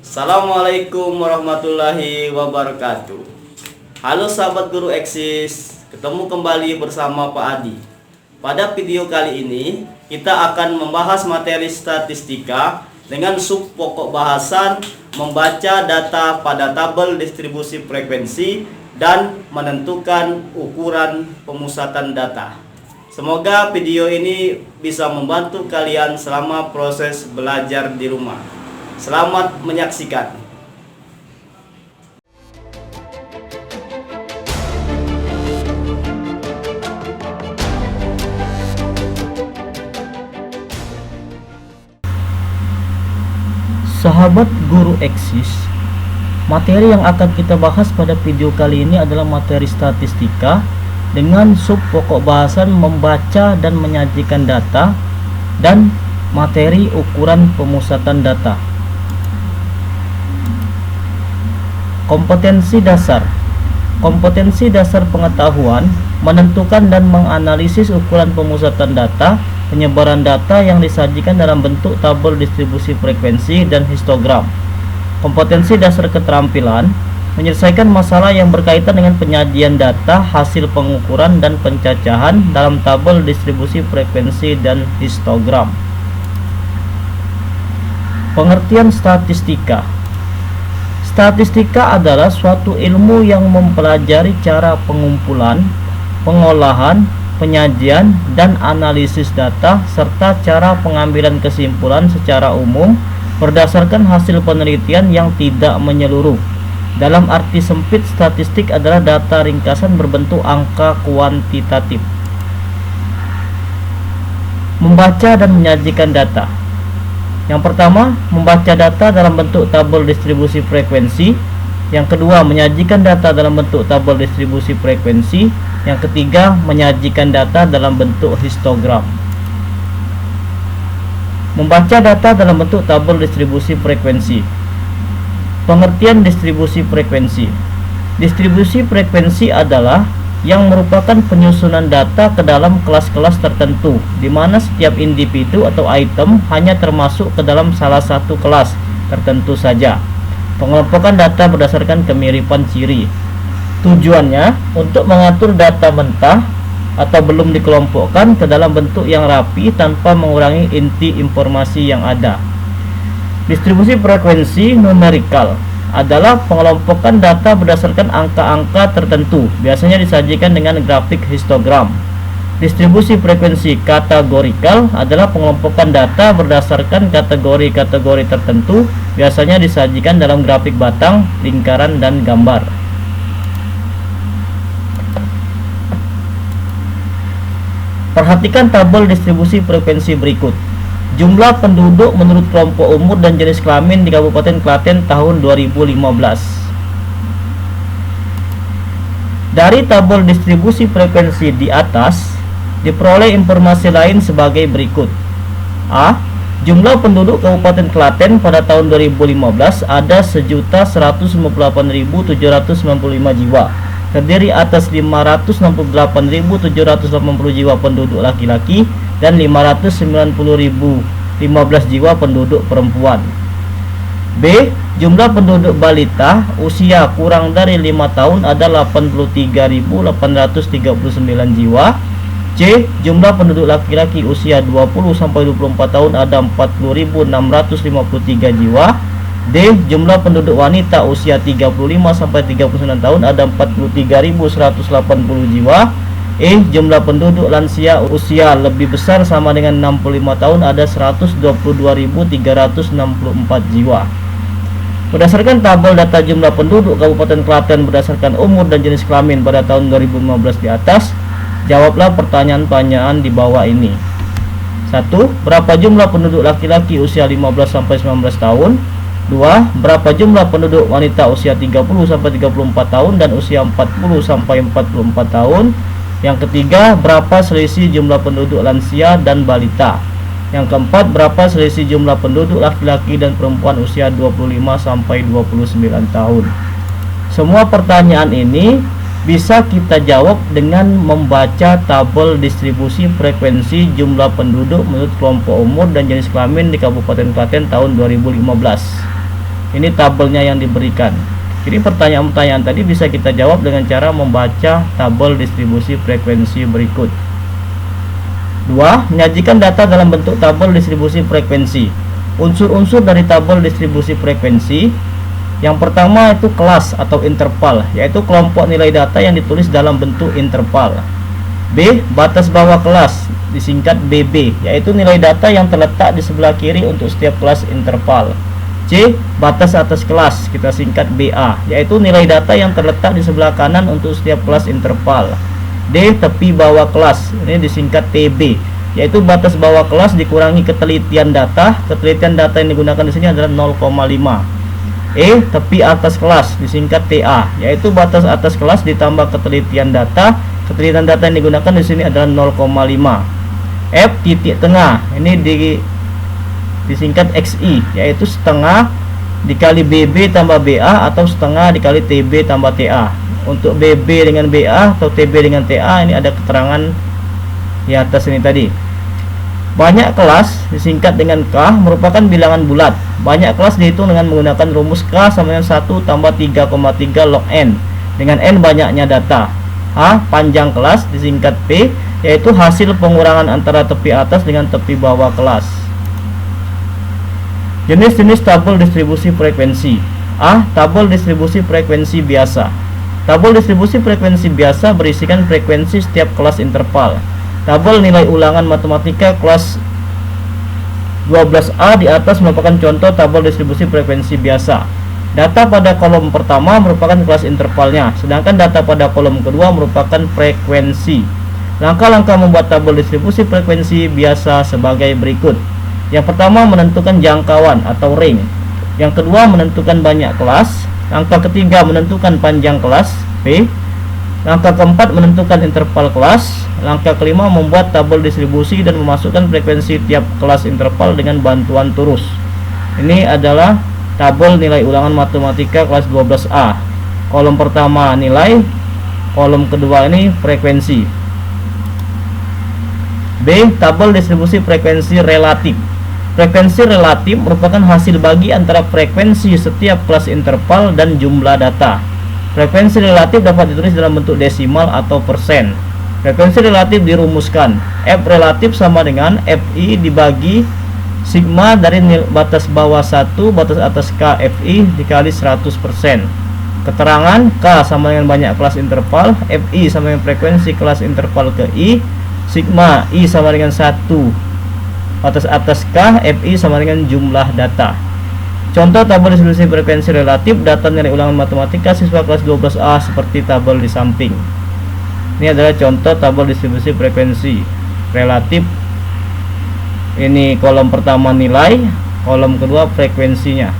Assalamualaikum warahmatullahi wabarakatuh. Halo sahabat guru Eksis, ketemu kembali bersama Pak Adi. Pada video kali ini kita akan membahas materi statistika dengan sub pokok bahasan membaca data pada tabel distribusi frekuensi dan menentukan ukuran pemusatan data. Semoga video ini bisa membantu kalian selama proses belajar di rumah. Selamat menyaksikan. Sahabat guru Eksis, materi yang akan kita bahas pada video kali ini adalah materi statistika dengan sub pokok bahasan membaca dan menyajikan data dan materi ukuran pemusatan data. Kompetensi dasar. Kompetensi dasar pengetahuan menentukan dan menganalisis ukuran pemusatan data, penyebaran data yang disajikan dalam bentuk tabel distribusi frekuensi dan histogram. Kompetensi dasar keterampilan menyelesaikan masalah yang berkaitan dengan penyajian data, hasil pengukuran dan pencacahan dalam tabel distribusi frekuensi dan histogram. Pengertian statistika. Statistika adalah suatu ilmu yang mempelajari cara pengumpulan, pengolahan, penyajian, dan analisis data serta cara pengambilan kesimpulan secara umum berdasarkan hasil penelitian yang tidak menyeluruh. Dalam arti sempit, statistik adalah data ringkasan berbentuk angka kuantitatif. Membaca dan menyajikan data. Yang pertama, membaca data dalam bentuk tabel distribusi frekuensi. Yang kedua, menyajikan data dalam bentuk tabel distribusi frekuensi. Yang ketiga, menyajikan data dalam bentuk histogram. Membaca data dalam bentuk tabel distribusi frekuensi. Pengertian distribusi frekuensi. Distribusi frekuensi adalah yang merupakan penyusunan data ke dalam kelas-kelas tertentu, di mana setiap individu atau item hanya termasuk ke dalam salah satu kelas tertentu saja. Pengelompokan data berdasarkan kemiripan ciri. Tujuannya untuk mengatur data mentah atau belum dikelompokkan ke dalam bentuk yang rapi tanpa mengurangi inti informasi yang ada. Distribusi frekuensi numerikal adalah pengelompokan data berdasarkan angka-angka tertentu, biasanya disajikan dengan grafik histogram. Distribusi frekuensi kategorikal adalah pengelompokan data berdasarkan kategori-kategori tertentu, biasanya disajikan dalam grafik batang, lingkaran, dan gambar. Perhatikan tabel distribusi frekuensi berikut. Jumlah penduduk menurut kelompok umur dan jenis kelamin di Kabupaten Klaten tahun 2015. Dari tabel distribusi frekuensi di atas, diperoleh informasi lain sebagai berikut. A. Jumlah penduduk Kabupaten Klaten pada tahun 2015 ada 1.158.795 jiwa. Terdiri atas 568.780 jiwa penduduk laki-laki dan 590.015 jiwa penduduk perempuan. B. Jumlah penduduk balita usia kurang dari 5 tahun ada 83.839 jiwa. C. Jumlah penduduk laki-laki usia 20-24 tahun ada 40.653 jiwa. D. Jumlah penduduk wanita usia 35-39 tahun ada 43.180 jiwa. E. Jumlah penduduk lansia usia lebih besar sama dengan 65 tahun ada 122.364 jiwa. Berdasarkan tabel data jumlah penduduk Kabupaten Klaten berdasarkan umur dan jenis kelamin pada tahun 2015 di atas, jawablah pertanyaan-pertanyaan di bawah ini. 1. Berapa jumlah penduduk laki-laki usia 15-19 tahun? 2. Berapa jumlah penduduk wanita usia 30-34 tahun dan usia 40-44 tahun? Yang ketiga, berapa selisih jumlah penduduk lansia dan balita? Yang keempat, berapa selisih jumlah penduduk laki-laki dan perempuan usia 25-29 tahun? Semua pertanyaan ini bisa kita jawab dengan membaca tabel distribusi frekuensi jumlah penduduk menurut kelompok umur dan jenis kelamin di Kabupaten Klaten tahun 2015. Ini tabelnya yang diberikan. Jadi pertanyaan-pertanyaan tadi bisa kita jawab dengan cara membaca tabel distribusi frekuensi berikut. 2. Menyajikan data dalam bentuk tabel distribusi frekuensi. Unsur-unsur dari tabel distribusi frekuensi, yang pertama itu kelas atau interval, yaitu kelompok nilai data yang ditulis dalam bentuk interval. B. Batas bawah kelas, disingkat BB, yaitu nilai data yang terletak di sebelah kiri untuk setiap kelas interval. C. Batas atas kelas, kita singkat BA, yaitu nilai data yang terletak di sebelah kanan untuk setiap kelas interval. D. Tepi bawah kelas, ini disingkat TB, yaitu batas bawah kelas dikurangi ketelitian data. Ketelitian data yang digunakan di sini adalah 0,5. E. Tepi atas kelas, disingkat TA, yaitu batas atas kelas ditambah ketelitian data. Ketelitian data yang digunakan di sini adalah 0,5. F. Titik tengah, ini disingkat XI, yaitu setengah dikali BB tambah BA atau setengah dikali TB tambah TA. Untuk BB dengan BA atau TB dengan TA ini ada keterangan di atas ini tadi. Banyak kelas disingkat dengan K merupakan bilangan bulat. Banyak kelas dihitung dengan menggunakan rumus K sama dengan 1 tambah 3,3 log N, dengan N banyaknya data. H. Panjang kelas disingkat P, yaitu hasil pengurangan antara tepi atas dengan tepi bawah kelas. Jenis-jenis tabel distribusi frekuensi. A. Tabel distribusi frekuensi biasa. Tabel distribusi frekuensi biasa berisikan frekuensi setiap kelas interval. Tabel nilai ulangan matematika kelas 12A di atas merupakan contoh tabel distribusi frekuensi biasa. Data pada kolom pertama merupakan kelas intervalnya, sedangkan data pada kolom kedua merupakan frekuensi. Langkah-langkah membuat tabel distribusi frekuensi biasa sebagai berikut. Yang pertama, menentukan jangkauan atau ring. Yang kedua, menentukan banyak kelas. Langkah ketiga, menentukan panjang kelas P. Langkah keempat, menentukan interval kelas. Langkah kelima, membuat tabel distribusi dan memasukkan frekuensi tiap kelas interval dengan bantuan turus. Ini adalah tabel nilai ulangan matematika kelas 12A. Kolom pertama nilai, kolom kedua ini frekuensi. B. Tabel distribusi frekuensi relatif. Frekuensi relatif merupakan hasil bagi antara frekuensi setiap kelas interval dan jumlah data. Frekuensi relatif dapat ditulis dalam bentuk desimal atau persen. Frekuensi relatif dirumuskan. F relatif sama dengan FI dibagi sigma dari batas bawah 1 batas atas K FI dikali 100%. Keterangan K sama dengan banyak kelas interval, FI sama dengan frekuensi kelas interval ke I, sigma I sama dengan 1 batas atas K, FI sama dengan jumlah data. Contoh tabel distribusi frekuensi relatif data nilai ulangan matematika siswa kelas 12A seperti tabel di samping. Ini adalah contoh tabel distribusi frekuensi relatif. Ini kolom pertama nilai, kolom kedua frekuensinya.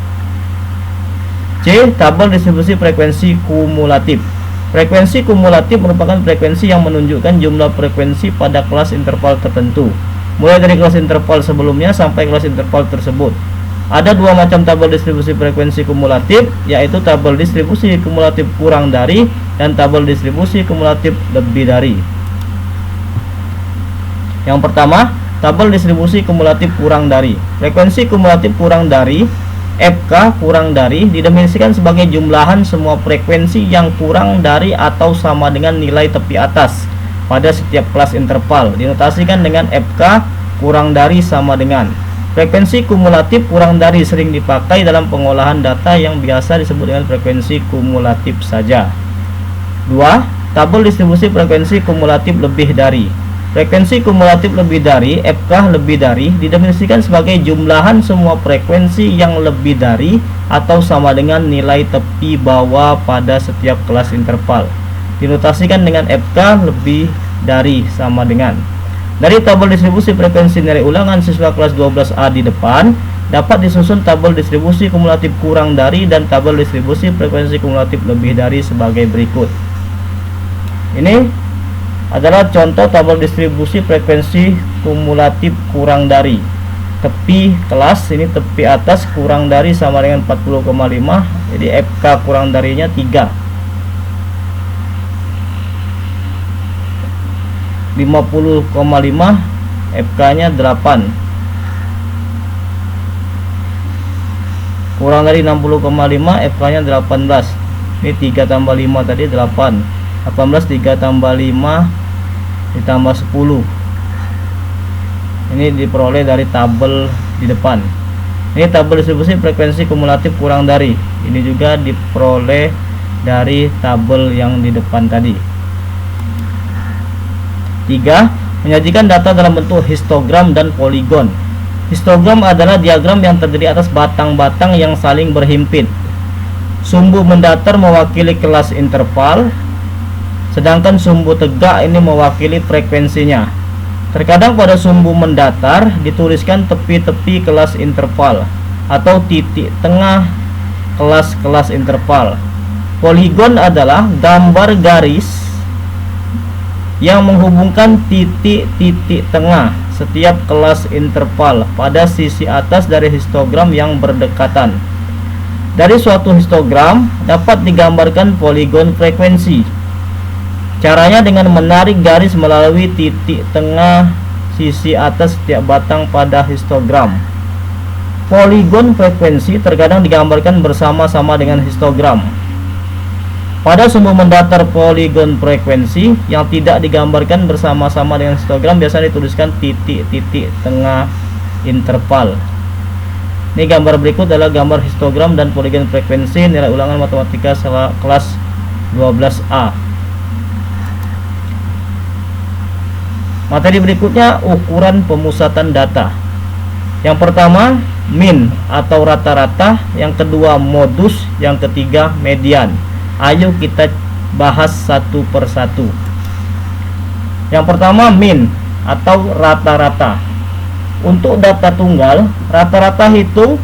C. Tabel distribusi frekuensi kumulatif. Frekuensi kumulatif merupakan frekuensi yang menunjukkan jumlah frekuensi pada kelas interval tertentu, mulai dari kelas interval sebelumnya sampai kelas interval tersebut. Ada dua macam tabel distribusi frekuensi kumulatif, yaitu tabel distribusi kumulatif kurang dari dan tabel distribusi kumulatif lebih dari. Yang pertama, tabel distribusi kumulatif kurang dari. Frekuensi kumulatif kurang dari FK kurang dari didefinisikan sebagai jumlahan semua frekuensi yang kurang dari atau sama dengan nilai tepi atas pada setiap kelas interval. Dinotasikan dengan FK kurang dari sama dengan. Frekuensi kumulatif kurang dari sering dipakai dalam pengolahan data yang biasa disebut dengan frekuensi kumulatif saja. 2. Tabel distribusi frekuensi kumulatif lebih dari. Frekuensi kumulatif lebih dari, FK lebih dari, didefinisikan sebagai jumlahan semua frekuensi yang lebih dari atau sama dengan nilai tepi bawah pada setiap kelas interval. Dinotasikan dengan FK lebih dari sama dengan. Dari tabel distribusi frekuensi nilai ulangan siswa kelas 12A di depan, dapat disusun tabel distribusi kumulatif kurang dari dan tabel distribusi frekuensi kumulatif lebih dari sebagai berikut. Ini adalah contoh tabel distribusi frekuensi kumulatif kurang dari. Tepi kelas, ini tepi atas kurang dari sama dengan 40,5, jadi FK kurang darinya 3. 50,5, FK nya 8. kurang dari 60,5, FK-nya 18. Ini 3 tambah 5 tadi 8. 18 3 tambah 5 ditambah 10. Ini diperoleh dari tabel di depan. Ini tabel distribusi frekuensi kumulatif kurang dari. Ini juga diperoleh dari tabel yang di depan tadi. 3. Menyajikan data dalam bentuk histogram dan poligon. Histogram adalah diagram yang terdiri atas batang-batang yang saling berhimpit. Sumbu mendatar mewakili kelas interval, sedangkan sumbu tegak ini mewakili frekuensinya. Terkadang pada sumbu mendatar dituliskan tepi-tepi kelas interval atau titik tengah kelas-kelas interval. Poligon adalah gambar garis yang menghubungkan titik-titik tengah setiap kelas interval pada sisi atas dari histogram yang berdekatan. Dari suatu histogram dapat digambarkan poligon frekuensi. Caranya dengan menarik garis melalui titik tengah sisi atas setiap batang pada histogram. Poligon frekuensi terkadang digambarkan bersama-sama dengan histogram. Pada sumbu mendatar poligon frekuensi yang tidak digambarkan bersama-sama dengan histogram biasanya dituliskan titik-titik tengah interval. Ini gambar berikut adalah gambar histogram dan poligon frekuensi nilai ulangan matematika kelas 12A. Materi berikutnya ukuran pemusatan data. Yang pertama min atau rata-rata, yang kedua modus, yang ketiga median. Ayo kita bahas satu persatu. Yang pertama min atau rata-rata. Untuk data tunggal, rata-rata hitung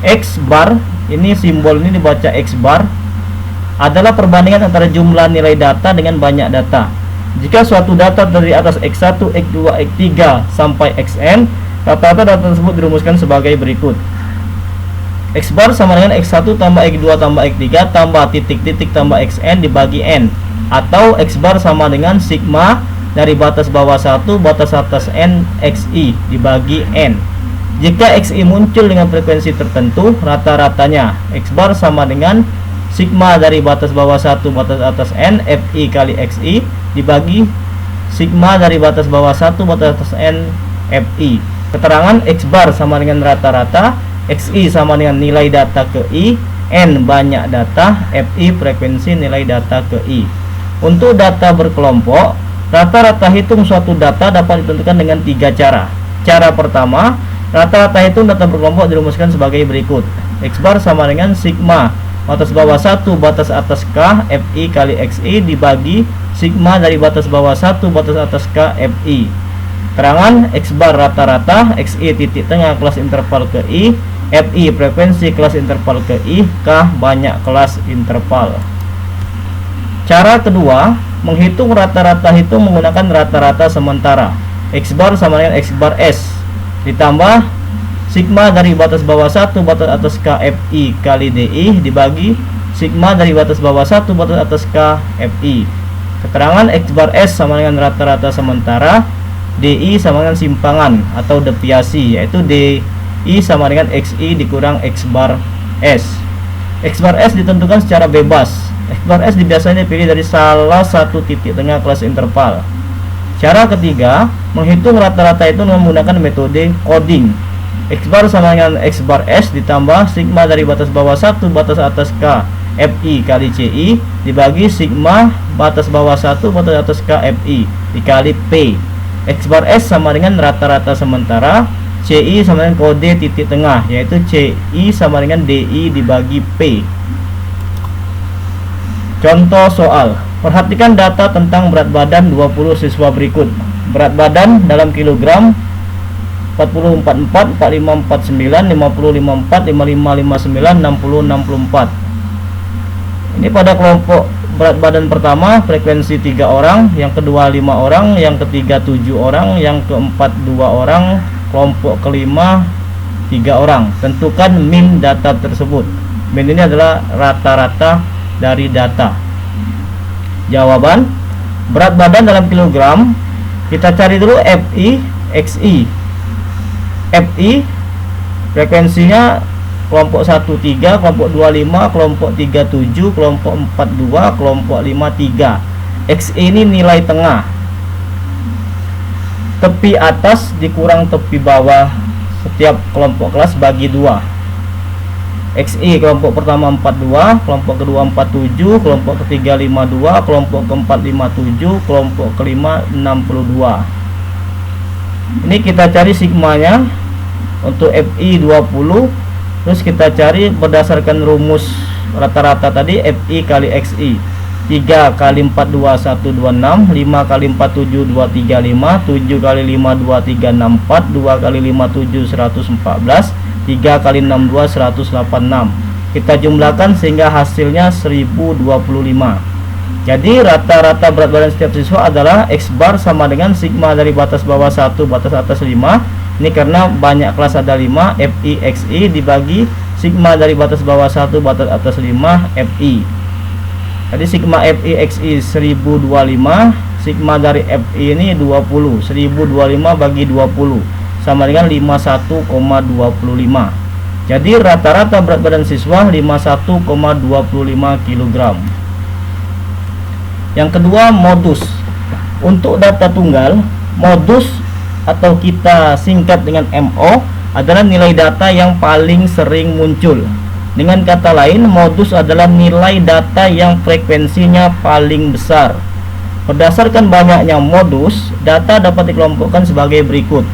X bar, ini simbol ini dibaca X bar, adalah perbandingan antara jumlah nilai data dengan banyak data. Jika suatu data dari atas X1, X2, X3 sampai Xn, rata-rata data tersebut dirumuskan sebagai berikut. X bar sama dengan X1 tambah X2 tambah X3 tambah titik-titik tambah Xn dibagi N, atau X bar sama dengan sigma dari batas bawah 1 batas atas N Xi dibagi N. Jika Xi muncul dengan frekuensi tertentu, rata-ratanya X bar sama dengan sigma dari batas bawah 1 batas atas N Fi kali Xi dibagi sigma dari batas bawah 1 batas atas N Fi. Keterangan X bar sama dengan rata-rata, Xi sama dengan nilai data ke I, N banyak data, Fi frekuensi nilai data ke I. Untuk data berkelompok, rata-rata hitung suatu data dapat ditentukan dengan 3 cara. Cara pertama, rata-rata hitung data berkelompok dirumuskan sebagai berikut. X bar sama dengan sigma batas bawah 1 batas atas K Fi kali Xi dibagi sigma dari batas bawah 1 batas atas K Fi. Keterangan X bar rata-rata, Xi titik tengah kelas interval ke I, Fi frekuensi kelas interval ke I, K banyak kelas interval. Cara kedua, menghitung rata-rata hitung menggunakan rata-rata sementara. X bar sama dengan X bar S ditambah sigma dari batas bawah 1 batas atas K Fi kali Di dibagi sigma dari batas bawah 1 batas atas K Fi. Keterangan X bar S sama dengan rata-rata sementara, Di sama dengan simpangan atau deviasi, yaitu Di sama dengan Xi dikurang X bar S. X bar S ditentukan secara bebas. X bar S biasanya dipilih dari salah satu titik tengah kelas interval. Cara ketiga, menghitung rata-rata itu menggunakan metode coding. X bar sama dengan X bar S ditambah sigma dari batas bawah 1 batas atas K Fi kali Ci dibagi sigma batas bawah 1 batas atas K Fi dikali P. X bar S sama dengan rata-rata sementara, Ci sama dengan kode titik tengah, yaitu Ci sama dengan Di dibagi P. Contoh soal. Perhatikan data tentang berat badan 20 siswa berikut. Berat badan dalam kilogram 4044, 4549, 5054, 5559, 6064. Ini pada kelompok berat badan pertama frekuensi 3 orang, yang kedua 5 orang, yang ketiga 7 orang, yang keempat 2 orang, kelompok kelima 3 orang. Tentukan min data tersebut. Min ini adalah rata-rata dari data. Jawaban, berat badan dalam kilogram, kita cari dulu Fi, Xi. Fi frekuensinya kelompok 1 3, kelompok 2 5, kelompok 3 7, kelompok 4 2, kelompok 5 3. XI ini nilai tengah. Tepi atas dikurang tepi bawah setiap kelompok kelas bagi 2. XI kelompok pertama 42, kelompok kedua 47, kelompok ketiga 52, kelompok keempat 57, kelompok kelima 62. Ini kita cari sigmanya untuk FI 20. Terus kita cari berdasarkan rumus rata-rata tadi, FI kali XI. 3 kali 4 2 1 26, 5 kali 4 7 2 3 5, 7 kali 5 2 3 6 4, 2 kali 5 7 114, 3 kali 6 2 186. Kita jumlahkan sehingga hasilnya 1025. Jadi rata-rata berat badan setiap siswa adalah X bar sama dengan sigma dari batas bawah 1 batas atas 5. Ini karena banyak kelas ada 5, FI XI dibagi sigma dari batas bawah 1 batas atas 5 FI. Jadi sigma FI XI 1025, sigma dari FI ini 20. 1025 bagi 20 sama dengan 51,25. Jadi rata-rata berat badan siswa 51,25 kg. Yang kedua, modus. Untuk data tunggal, modus atau kita singkat dengan MO adalah nilai data yang paling sering muncul. Dengan kata lain, modus adalah nilai data yang frekuensinya paling besar. Berdasarkan banyaknya modus, data dapat dikelompokkan sebagai berikut.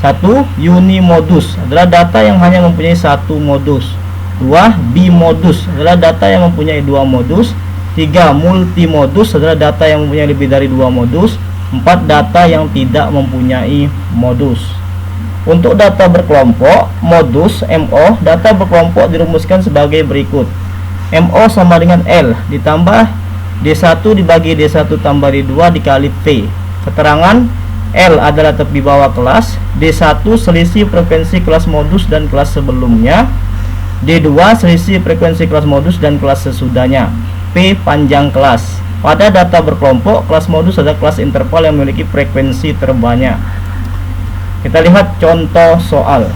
1. Unimodus adalah data yang hanya mempunyai satu modus. 2. Bimodus adalah data yang mempunyai dua modus. 3. Multimodus adalah data yang mempunyai lebih dari dua modus. 4. Data yang tidak mempunyai modus. Untuk data berkelompok, modus MO, data berkelompok dirumuskan sebagai berikut. MO sama dengan L ditambah D1 dibagi D1 tambah D2 dikali P. Keterangan, L adalah tepi bawah kelas, D1 selisih frekuensi kelas modus dan kelas sebelumnya, D2 selisih frekuensi kelas modus dan kelas sesudahnya, P panjang kelas. Pada data berkelompok, kelas modus adalah kelas interval yang memiliki frekuensi terbanyak. Kita lihat contoh soal.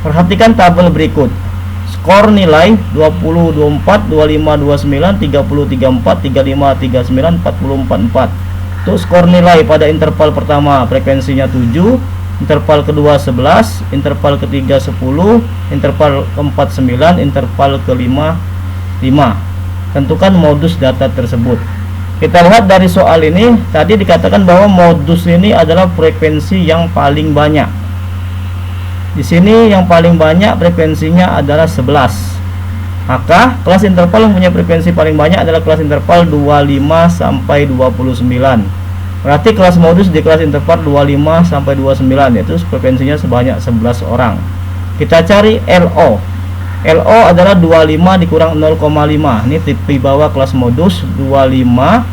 Perhatikan tabel berikut. Skor nilai 20, 24, 25, 29, 30, 34, 35, 39, 40, 44. Untuk skor nilai pada interval pertama frekuensinya 7, interval kedua 11, interval ketiga 10, interval keempat 9, interval kelima 5. Tentukan modus data tersebut. Kita lihat dari soal ini, tadi dikatakan bahwa modus ini adalah frekuensi yang paling banyak. Di sini yang paling banyak frekuensinya adalah 11. Maka kelas interval yang punya frekuensi paling banyak adalah kelas interval 25 sampai 29. Berarti kelas modus di kelas interval 25 sampai 29, yaitu frekuensinya sebanyak 11 orang. Kita cari LO. LO adalah 25 dikurang 0,5. Ini di bawah kelas modus. 25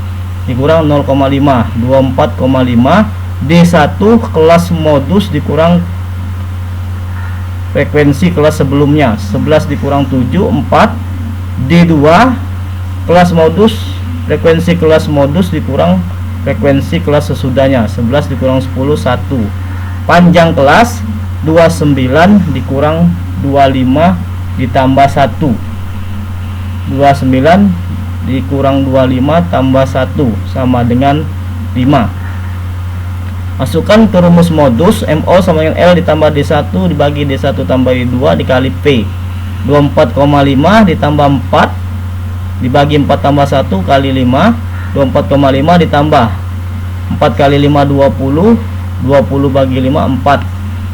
dikurang 0,5, 24,5. D1 kelas modus dikurang frekuensi kelas sebelumnya, 11 dikurang 7, 4. D2 kelas modus, frekuensi kelas modus dikurang frekuensi kelas sesudahnya, 11 dikurang 10, 1. Panjang kelas 29 dikurang 25 ditambah 1. 29 dikurang 25 tambah 1 sama dengan 5. Masukkan ke rumus modus, MO sama dengan L ditambah D1 dibagi D1 tambah D2 dikali P. 24,5 ditambah 4 dibagi 4 tambah 1 kali 5. 24,5 ditambah 4 kali 5 20, 20 bagi 5 4.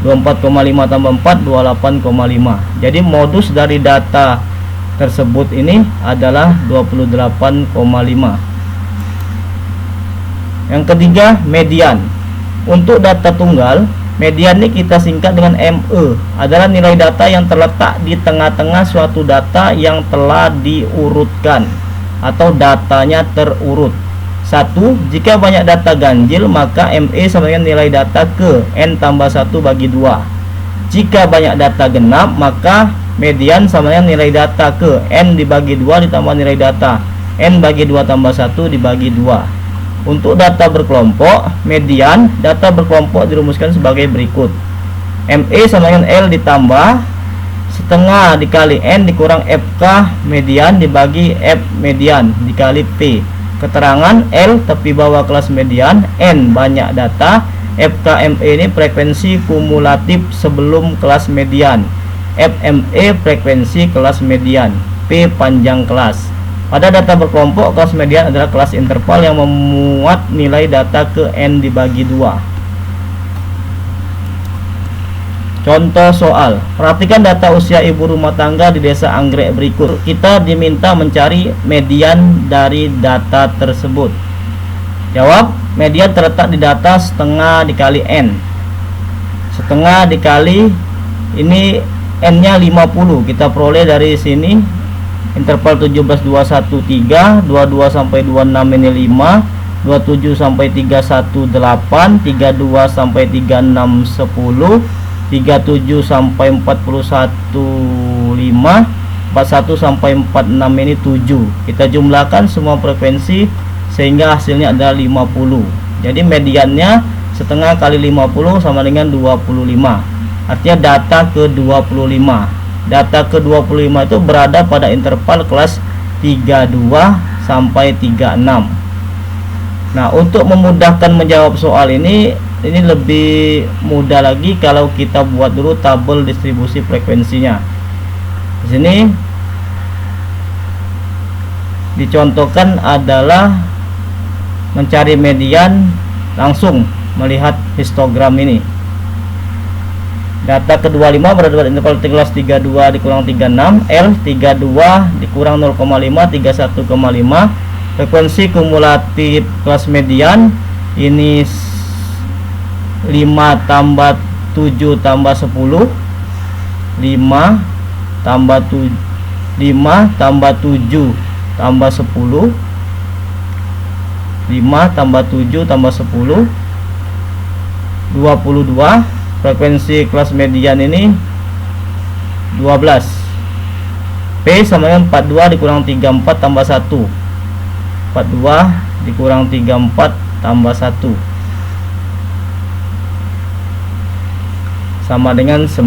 24,5 tambah 4 28,5. Jadi modus dari data tersebut ini adalah 28,5. Yang ketiga, median. Untuk data tunggal, median ini kita singkat dengan ME, adalah nilai data yang terletak di tengah-tengah suatu data yang telah diurutkan atau datanya terurut. 1. Jika banyak data ganjil, maka ME sama dengan nilai data ke N tambah 1 bagi 2. Jika banyak data genap, maka median sama dengan nilai data ke N dibagi 2 ditambah nilai data N bagi 2 tambah 1 dibagi 2. Untuk data berkelompok, median data berkelompok dirumuskan sebagai berikut. ME sama dengan L ditambah setengah dikali N dikurang FK median dibagi F median dikali P. Keterangan L tepi bawah kelas median, N banyak data, FKME ini frekuensi kumulatif sebelum kelas median, FME frekuensi kelas median, P panjang kelas. Pada data berkelompok, kelas median adalah kelas interval yang memuat nilai data ke N dibagi 2. Contoh soal. Perhatikan data usia ibu rumah tangga di desa Anggrek berikut. Kita diminta mencari median dari data tersebut. Jawab, median terletak di data setengah dikali N. Setengah dikali, ini N-nya 50. Kita peroleh dari sini. Interval 17 213, 22 sampai 26 ini 5, 27 sampai 31 8, 32 sampai 36 10, 37 sampai 41 5, 41 sampai 46 ini 7. Kita jumlahkan semua frekuensi sehingga hasilnya adalah 50. Jadi mediannya setengah kali 50 sama dengan 25. Artinya data ke 25. Data ke 25 itu berada pada interval kelas 32 sampai 36. Nah, untuk memudahkan menjawab soal ini lebih mudah lagi kalau kita buat dulu tabel distribusi frekuensinya. Di sini dicontohkan adalah mencari median langsung melihat histogram ini. Data ke-25 berada pada interval kelas 32 dikurang 36, L 32 dikurang 0,5, 31,5. Frekuensi kumulatif kelas median ini 5 tambah 7 tambah 10, 5 tambah 7 tambah 7 tambah 10, 5 tambah 7 tambah 10, 22. Frekuensi kelas median ini 12. P sama dengan 42 dikurang 34 tambah 1. 42 dikurang 34 tambah 1 sama dengan 9.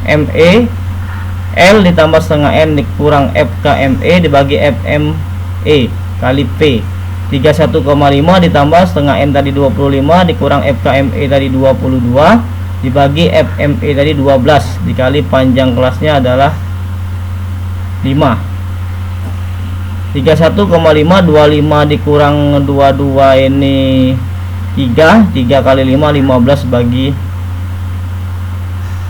ME L ditambah setengah N dikurang FKME dibagi FME kali P. 31,5 ditambah setengah N tadi 25 dikurang FKME tadi 22 dibagi FME tadi 12 dikali panjang kelasnya adalah 5. 31,5 25 dikurang 22 ini 3 kali 5 15 bagi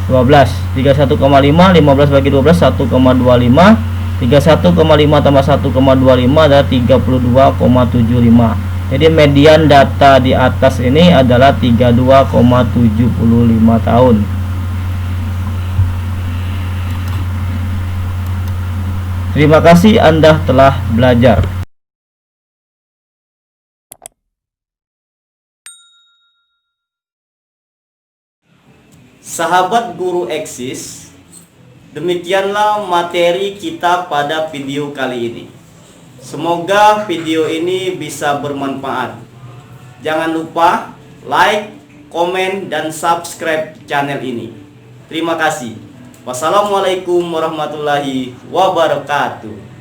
12. 31,5 15 bagi 12 1,25. 31,5 tambah 1,25 adalah 32,75. Jadi median data di atas ini adalah 32,75 tahun. Terima kasih Anda telah belajar. Sahabat guru eksis, demikianlah materi kita pada video kali ini. Semoga video ini bisa bermanfaat. Jangan lupa like, komen, dan subscribe channel ini. Terima kasih. Wassalamualaikum warahmatullahi wabarakatuh.